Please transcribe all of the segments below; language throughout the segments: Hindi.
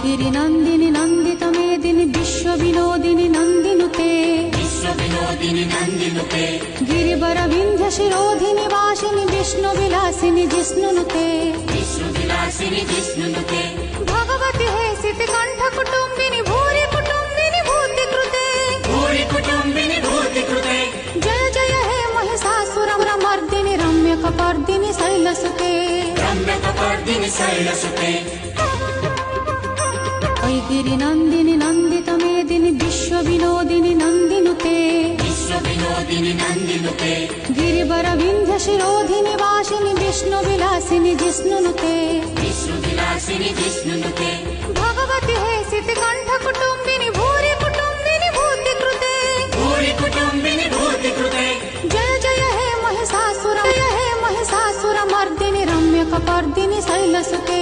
गिरिनन्दिनि नन्दित मेदिनि विश्व विनोदिनि नन्दिनुते गिरिवर विंध्य शिरोधिनि वासिनि विष्णु विलासिनि जिष्णुनुते भगवति हे सिति कंठ कुटुम्बिनि भूरि कुटुम्बिनि भूतिकृते जय जय हे महिषासुरमर्दिनि रम्यकपर्दिनि शैलसुते गिरिनन्दिनि नन्दित मेदिनि विश्व विनोदिनि नन्दिनुते गिरिवर विंध्य शिरोधिनि वासिनि विष्णु विलासिनि जिष्णुनुते भगवति हे सिति कंठ कुटुम्बिनि भूरि कुटुम्बिनि भूतिकृते जय जय हे महिषासुरमर्दिनि रम्यकपर्दिनि शैलसुते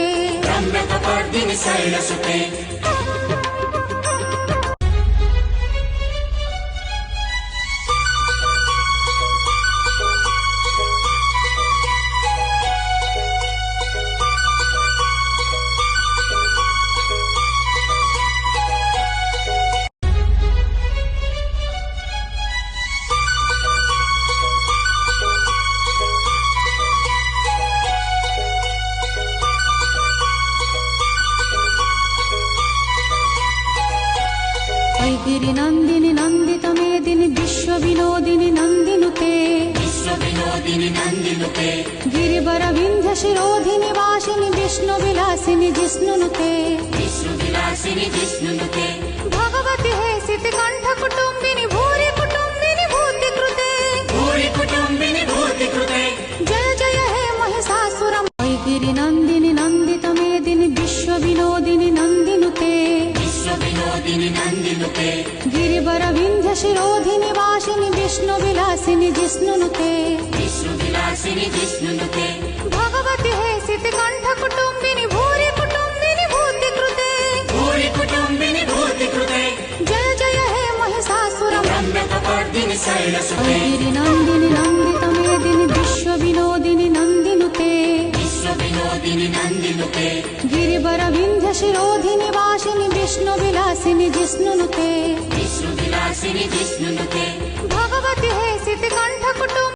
गिरिनन्दिनि नन्दित मेदिनि विश्व विनोदिनि नन्दिनुते गिरिवर विंध्य शिरोधिनि वासिनि विष्णु विलासिनि जिष्णुनुते भगवति हे सिति कंठ कुटुम्बिनि भूरि कुटुम्बिनि भूतिकृते जय जय हे महिषासुरम गिरिनन्दिनि नन्दित मेदिनि विश्व विनोदिनि नन्दिनुते गिरिवर विंध्य शिरोधिनि वासिनि विष्णु विलासिनि जिष्णुनुते भगवति हे सिति कंठ कुटुम्बिनि भूरि कुटुम्बिनि भूतिकृते जय जय हे महिषासुरमर्दिनि गिरिनन्दिनि नन्दित मेदिनि विश्व विनोदिनि नन्दिनुते गिरिवर विंध्य शिरोधिनि वासिनि विष्णु विलासिनि जिष्णुनुते भगवति हे सिति कंठ कुटुम्बिनि